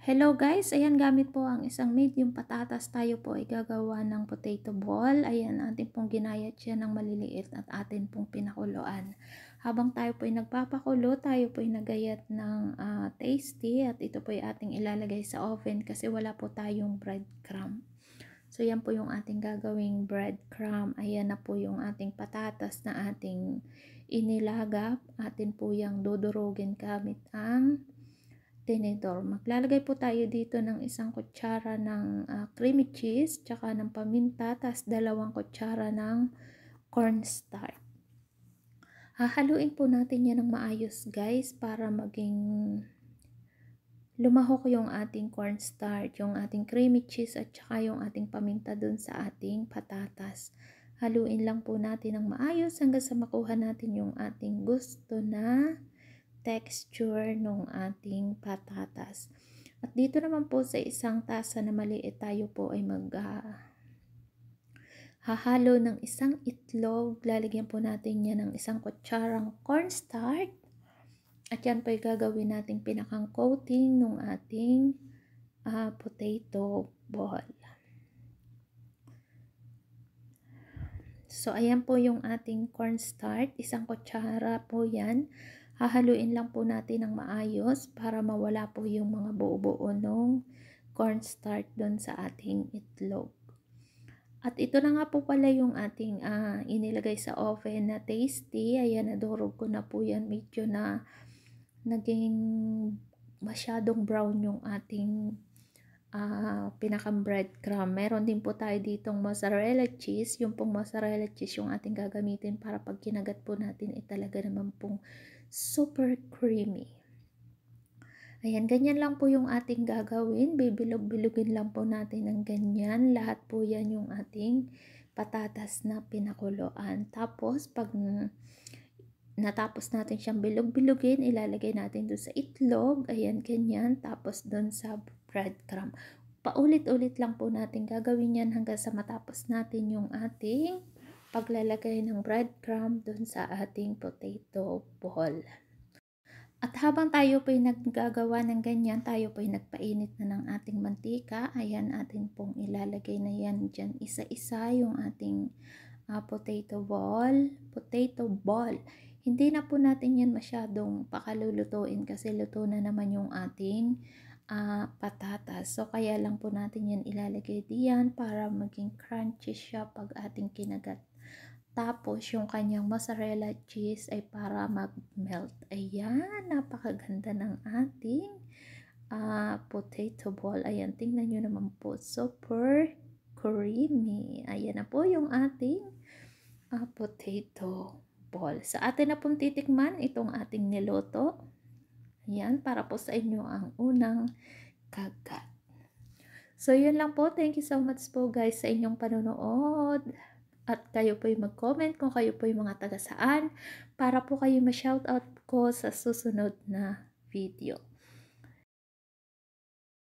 Hello guys, ayan gamit po ang isang medium patatas, tayo po ay gagawa ng potato ball. Ayan, atin pong ginayat siya ng maliliit at atin pong pinakuluan. Habang tayo po ay nagpapakulo, tayo po ay nagayat ng tasty at ito po ay ating ilalagay sa oven kasi wala po tayong breadcrumb. So yan po yung ating gagawing breadcrumb. Ayan na po yung ating patatas na ating inilagap. Atin po yung dudurugin gamit ang tinidor. Maglalagay po tayo dito ng isang kutsara ng creamy cheese, tsaka ng paminta, tas 2 kutsara ng cornstarch. Hahaluin po natin yan ng maayos guys para maging lumahok yung ating cornstarch, yung ating creamy cheese at tsaka yung ating paminta dun sa ating patatas. Haluin lang po natin ng maayos hanggang sa makuha natin yung ating gusto na texture ng ating patatas. At dito naman po sa isang tasa na maliit, tayo po ay hahalo ng isang itlog. Lalagyan po natin yan ng isang kutsarang cornstarch. At yan po ay gagawin nating pinakang coating ng ating potato ball. So, ayan po yung ating cornstarch. Isang kutsara po yan. Hahaluin lang po natin ng maayos para mawala po yung mga buo-buo ng cornstarch doon sa ating itlog. At ito na nga po pala yung ating inilagay sa oven na tasty. Ayan, nadurog ko na po yan. Medyo na naging masyadong brown yung ating pinakang breadcrumb. Meron din po tayo ditong mozzarella cheese. Yung pong mozzarella cheese yung ating gagamitin para pag kinagat po natin talaga naman pong super creamy. Ayan, ganyan lang po yung ating gagawin. Bibilog-bilugin lang po natin ng ganyan. Lahat po yan yung ating patatas na pinakuloan. Tapos, pag natapos natin siyang bilog-bilugin, ilalagay natin doon sa itlog. Ayan, ganyan. Tapos doon sa breadcrumb. Paulit-ulit lang po natin gagawin yan hanggang sa matapos natin yung ating paglalagay ng breadcrumb doon sa ating potato ball. At habang tayo po ay naggagawa ng ganyan, tayo po ay nagpainit na ng ating mantika. Ayan, atin pong ilalagay na yan dyan isa-isa yung ating potato ball. Hindi na po natin yan masyadong pakalulutuin kasi luto na naman yung ating patatas. So, kaya lang po natin yan ilalagay diyan para maging crunchy siya pag ating kinagat. Tapos, yung kanyang mozzarella cheese ay para mag-melt. Ayan, napakaganda ng ating potato ball. Ayan, tingnan nyo naman po. Super creamy. Ayan na po yung ating potato ball. Sa atin na pong titikman itong ating niluto. Ayan, para po sa inyo ang unang kagat. So, yun lang po. Thank you so much po guys sa inyong panonood. At kayo po yung mag-comment kung kayo po yung mga taga saan para po kayo ma-shoutout ko sa susunod na video.